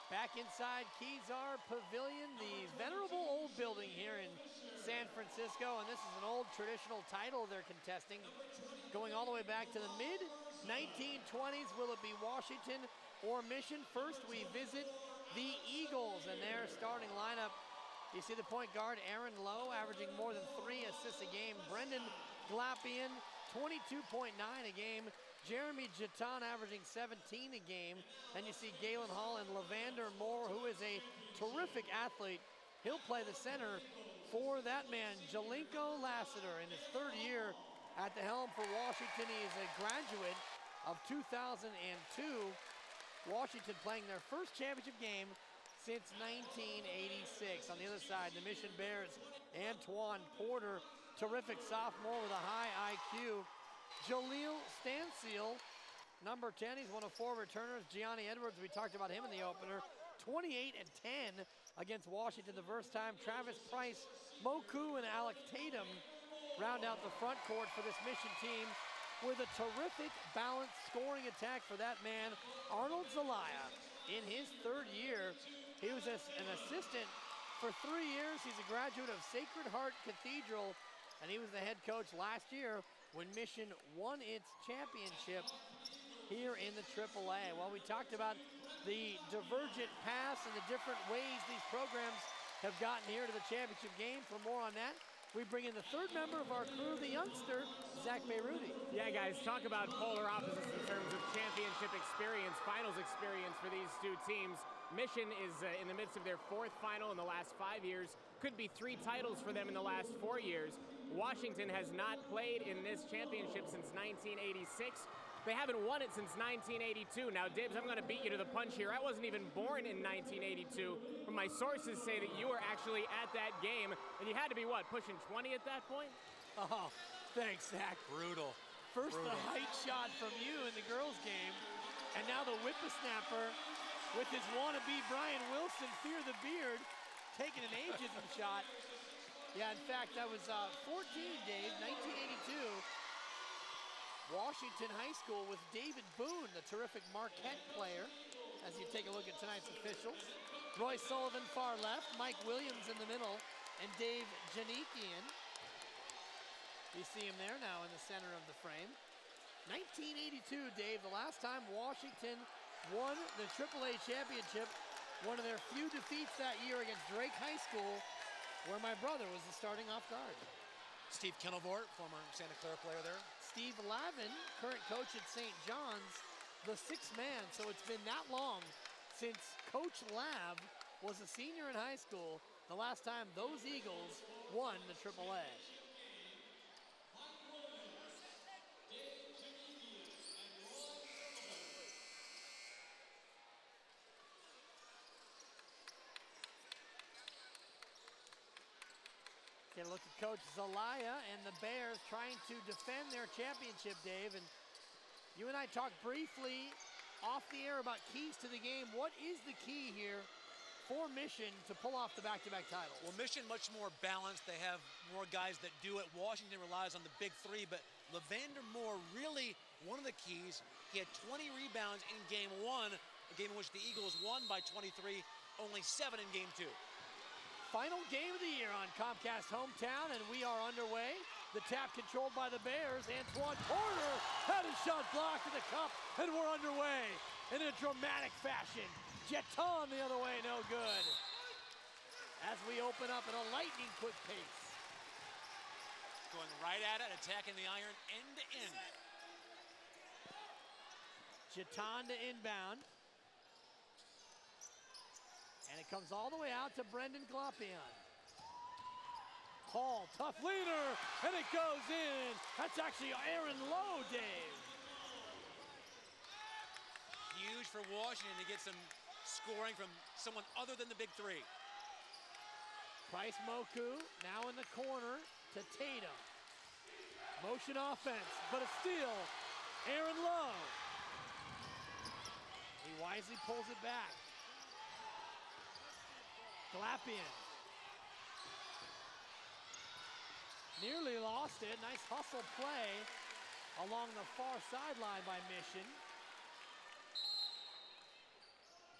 Back inside Kezar Pavilion, the venerable old building here in San Francisco, and this is an old traditional title they're contesting, going all the way back to the mid-1920s. Will it be Washington or Mission? First, we visit the Eagles and their starting lineup. You see the point guard, Aaron Lowe, averaging more than 3 assists a game. Brendan Glapian, 22.9 a game. Jeremy Jeton averaging 17 a game. Then you see Galen Hall and Levander Moore, who is a terrific athlete. He'll play the center for that man, Jalinko Lassiter, in his 3rd year at the helm for Washington. He is a graduate of 2002. Washington playing their first championship game since 1986. On the other side, the Mission Bears, Antoine Porter, terrific sophomore with a high IQ. Jaleel Stanseal, number 10, he's one of 4 returners. Gianni Edwards, we talked about him in the opener, 28 and 10 against Washington the first time. Travis Price, Moku, and Alec Tatum round out the front court for this Mission team with a terrific balanced scoring attack for that man, Arnold Zelaya. In his 3rd year, he was an assistant for 3 years. He's a graduate of Sacred Heart Cathedral, and he was the head coach last year when Mission won its championship here in the AAA. Well, we talked about the divergent paths and the different ways these programs have gotten here to the championship game. For more on that, we bring in the 3rd member of our crew, the youngster, Zach Beyroudi. Yeah, guys, talk about polar opposites in terms of championship experience, finals experience for these 2 teams. Mission is in the midst of their 4th final in the last 5 years. Could be 3 titles for them in the last 4 years. Washington has not played in this championship since 1986. They haven't won it since 1982. Now, Dibs, I'm going to beat you to the punch here. I wasn't even born in 1982, but my sources say that you were actually at that game, and you had to be, what, pushing 20 at that point? Oh, thanks, Zach. Brutal. First Brutal. The height shot from you in the girls' game, and now the whippersnapper with his wannabe Brian Wilson, Fear the Beard, taking an ageism shot. Yeah, in fact, that was 14, Dave, 1982. Washington High School with David Boone, the terrific Marquette player, as you take a look at tonight's officials. Roy Sullivan far left, Mike Williams in the middle, and Dave Janikian. You see him there now in the center of the frame. 1982, Dave, the last time Washington won the AAA championship, one of their few defeats that year against Drake High School, where my brother was the starting off guard. Steve Kenelvort, former Santa Clara player there. Steve Lavin, current coach at St. John's, the 6th man. So it's been that long since Coach Lav was a senior in high school, the last time those Eagles won the AAA. Get a look at Coach Zelaya and the Bears trying to defend their championship, Dave. And you and I talked briefly off the air about keys to the game. What is the key here for Mission to pull off the back-to-back titles? Well, Mission much more balanced. They have more guys that do it. Washington relies on the big 3, but Levander Moore really one of the keys. He had 20 rebounds in game 1, a game in which the Eagles won by 23, only 7 in game 2. Final game of the year on Comcast Hometown, and we are underway. The tap controlled by the Bears. Antoine Porter had his shot blocked in the cup, and we're underway in a dramatic fashion. Jeton the other way, no good. As we open up at a lightning quick pace. Going right at it, attacking the iron end to end. Jeton to inbound. And it comes all the way out to Brendan Glapian. Hall, tough leader, and it goes in. That's actually Aaron Lowe, Dave. Huge for Washington to get some scoring from someone other than the big 3. Price Moku now in the corner to Tatum. Motion offense, but a steal. Aaron Lowe. He wisely pulls it back. Glapian. Nearly lost it. Nice hustle play along the far sideline by Mission.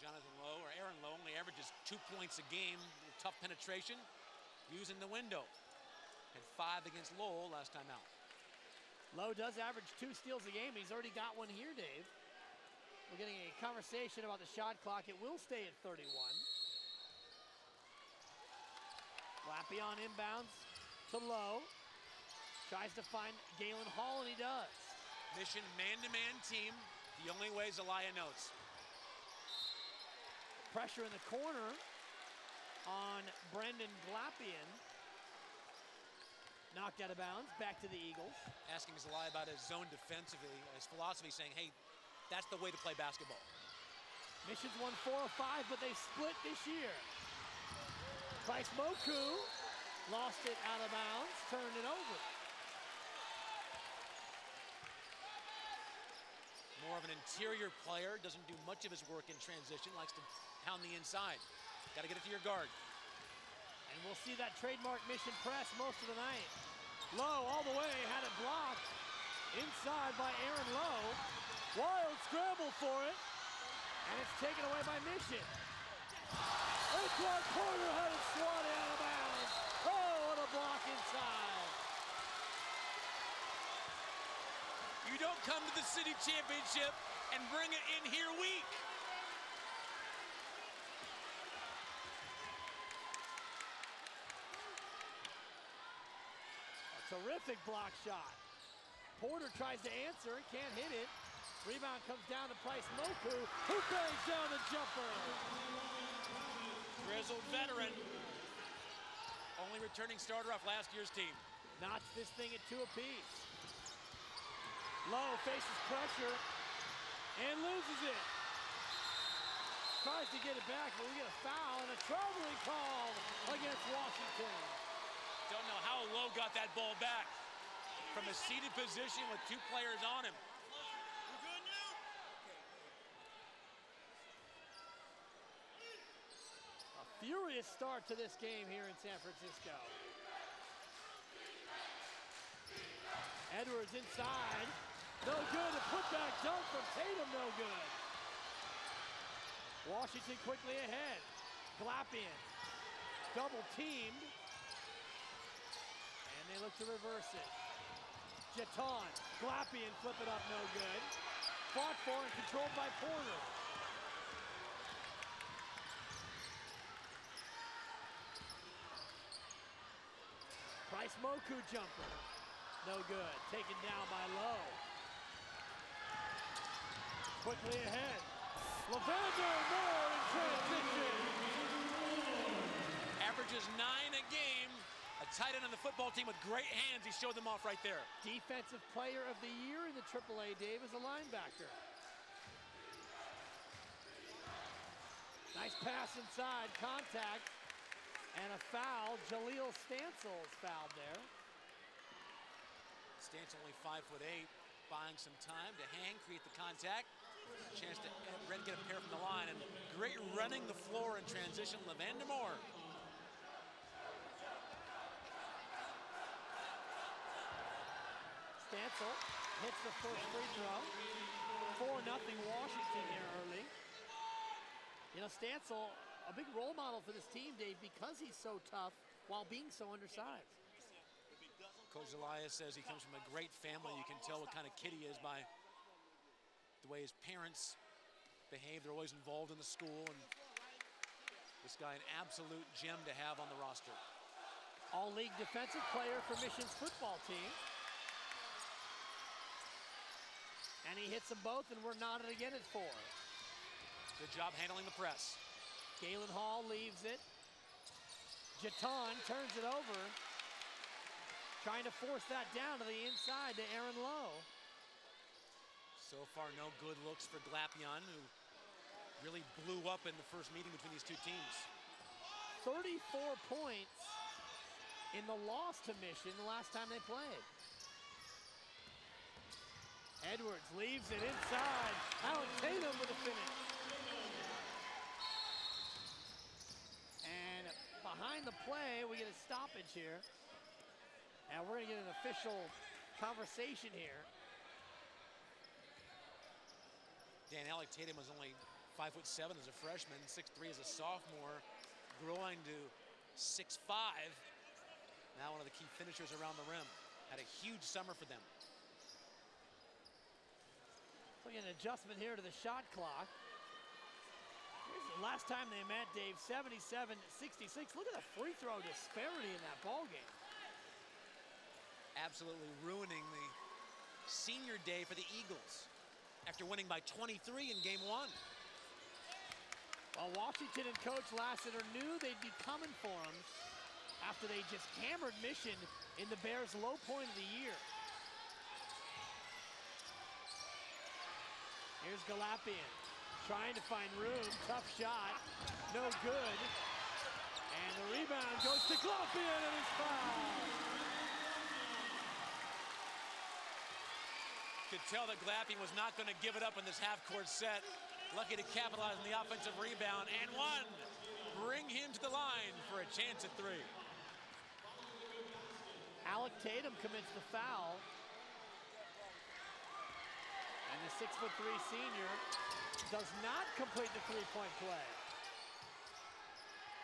Jonathan Lowe, or Aaron Lowe only averages 2 points a game. Tough penetration, using the window. Had 5 against Lowell last time out. Lowe does average 2 steals a game. He's already got one here, Dave. We're getting a conversation about the shot clock. It will stay at 31. Glapion inbounds to Lowe. Tries to find Galen Hall, and he does. Mission man-to-man team. The only way Zelaya knows. Pressure in the corner on Brendan Glapion. Knocked out of bounds, back to the Eagles. Asking Zelaya about his zone defensively, his philosophy, saying, hey, that's the way to play basketball. Mission's won 4 of 5, but they split this year. Bryce Moku lost it out of bounds, turned it over. More of an interior player, doesn't do much of his work in transition, likes to pound the inside. Got to get it to your guard. And we'll see that trademark Mission press most of the night. Lowe all the way, had it blocked. Inside by Aaron Lowe. Wild scramble for it. And it's taken away by Mission. Clark Porter had it swatted out of bounds. Oh, what a block inside. You don't come to the city championship and bring it in here weak. Terrific block shot. Porter tries to answer, can't hit it. Rebound comes down to Bryce Moku, who bangs down the jumper. Grizzled veteran. Only returning starter off last year's team. Knocks this thing at 2 apiece. Lowe faces pressure and loses it. Tries to get it back, but we get a foul and a traveling call against Washington. Don't know how Lowe got that ball back from a seated position with 2 players on him. A furious start to this game here in San Francisco. Edwards inside, no good. A putback dunk from Tatum, no good. Washington quickly ahead. Glapion, double teamed. And they look to reverse it. Jeton, Glapion, flip it up, no good. Fought for and controlled by Porter. Bryce Moku jumper, no good. Taken down by Lowe. Quickly ahead. Levander Moore in transition. Averages 9 a game. A tight end on the football team with great hands. He showed them off right there. Defensive player of the year in the AAA, Dave, as a linebacker. Nice pass inside, contact, and a foul. Jaleel Stancil is fouled there. Stancil only 5'8", buying some time to hang, create the contact. Chance to get a pair from the line, and great running the floor in transition, Levander Moore. Stancil hits the first free throw. 4-0 Washington here early. You know, Stancil, a big role model for this team, Dave, because he's so tough while being so undersized. Coach Elias says he comes from a great family. You can tell what kind of kid he is by the way his parents behave. They're always involved in the school, and this guy an absolute gem to have on the roster. All-league defensive player for Mission's football team. And he hits them both, and we're knotted again at 4. Good job handling the press. Galen Hall leaves it. Jeton turns it over. Trying to force that down to the inside to Aaron Lowe. So far, no good looks for Glapion, who really blew up in the first meeting between these two teams. 34 points in the loss to Mission the last time they played. Edwards leaves it inside. Alec Tatum with a finish. And behind the play, we get a stoppage here. And we're gonna get an official conversation here. Dan, Alec Tatum was only 5'7" as a freshman, 6'3" as a sophomore, growing to 6'5". Now one of the key finishers around the rim. Had a huge summer for them. Looking at an adjustment here to the shot clock. Here's the last time they met, Dave, 77-66. Look at the free throw disparity in that ball game. Absolutely ruining the senior day for the Eagles after winning by 23 in game 1. Well, Washington and Coach Lassiter knew they'd be coming for him after they just hammered Mission in the Bears' low point of the year. Here's Galapian trying to find room, tough shot, no good. And the rebound goes to Galapian and he's fouled. Could tell that Galapian was not going to give it up in this half-court set. Lucky to capitalize on the offensive rebound, and one. Bring him to the line for a chance at 3. Alec Tatum commits the foul. And the 6'3" senior does not complete the three-point play.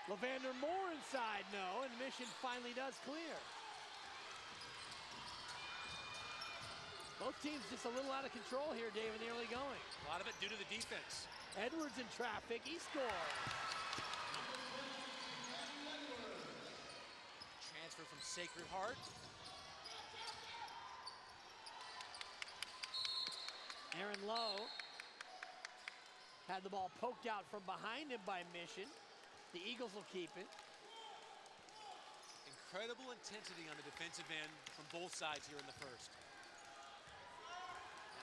Levander Moore inside, no, and Mission finally does clear. Both teams just a little out of control here, Dave, in the early going. A lot of it due to the defense. Edwards in traffic, he scores. Transfer from Sacred Heart. Aaron Lowe had the ball poked out from behind him by Mission. The Eagles will keep it. Incredible intensity on the defensive end from both sides here in the first.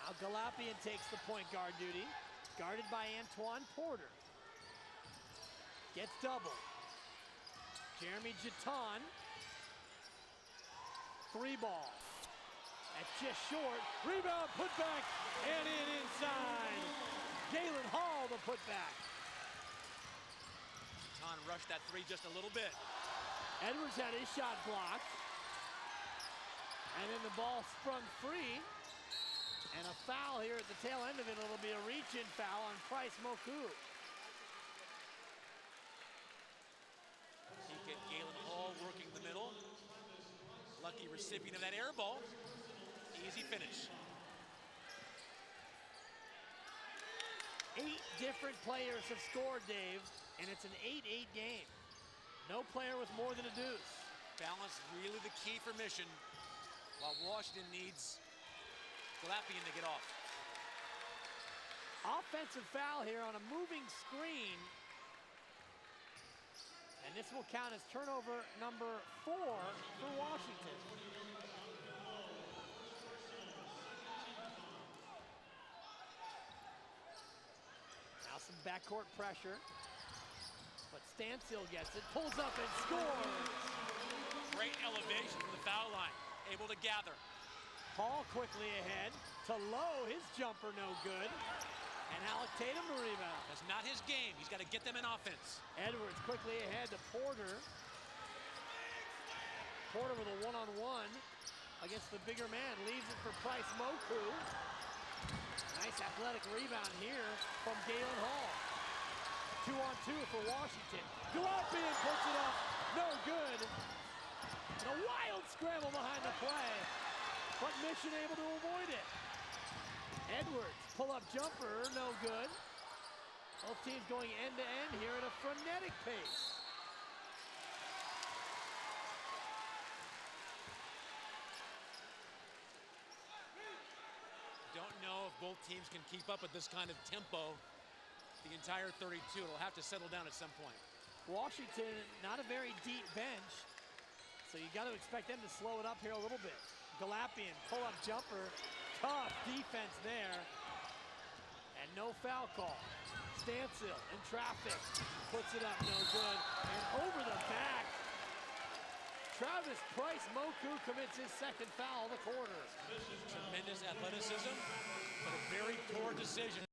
Now Galapian takes the point guard duty, guarded by Antoine Porter. Gets double. Jeremy Jeton. 3 ball. That's just short. Rebound, put back, and in inside. Galen Hall, the putback. Jeton rushed that 3 just a little bit. Edwards had his shot blocked. And then the ball sprung free. And a foul here at the tail end of it. It'll be a reach-in foul on Price Moku. You get Galen Hall working the middle. Lucky recipient of that air ball. Easy finish. 8 different players have scored, Dave, and it's an 8-8 game. No player with more than a deuce. Balance really the key for Mission, while Washington needs Galapian to get off. Offensive foul here on a moving screen. And this will count as turnover number 4 for Washington. Now some backcourt pressure. But Stansel gets it, pulls up and scores. Great elevation from the foul line, able to gather. Hall quickly ahead to Lowe, his jumper no good. And Alec Tatum to rebound. That's not his game, he's got to get them in offense. Edwards quickly ahead to Porter. Porter with a one-on-one against the bigger man, leaves it for Price Moku. Nice athletic rebound here from Galen Hall. 2-on-2 for Washington. Galapian puts it up, no good. And a wild scramble behind the play, but Mission able to avoid it. Edwards, pull-up jumper, no good. Both teams going end-to-end here at a frenetic pace. Don't know if both teams can keep up with this kind of tempo the entire 32. It'll have to settle down at some point. Washington, not a very deep bench, so you got to expect them to slow it up here a little bit. Galapian, pull-up jumper, tough defense there, and no foul call. Stansel in traffic, puts it up, no good, and over the back. Travis Price Moku commits his second foul of the quarter. Tremendous athleticism, but a very poor decision.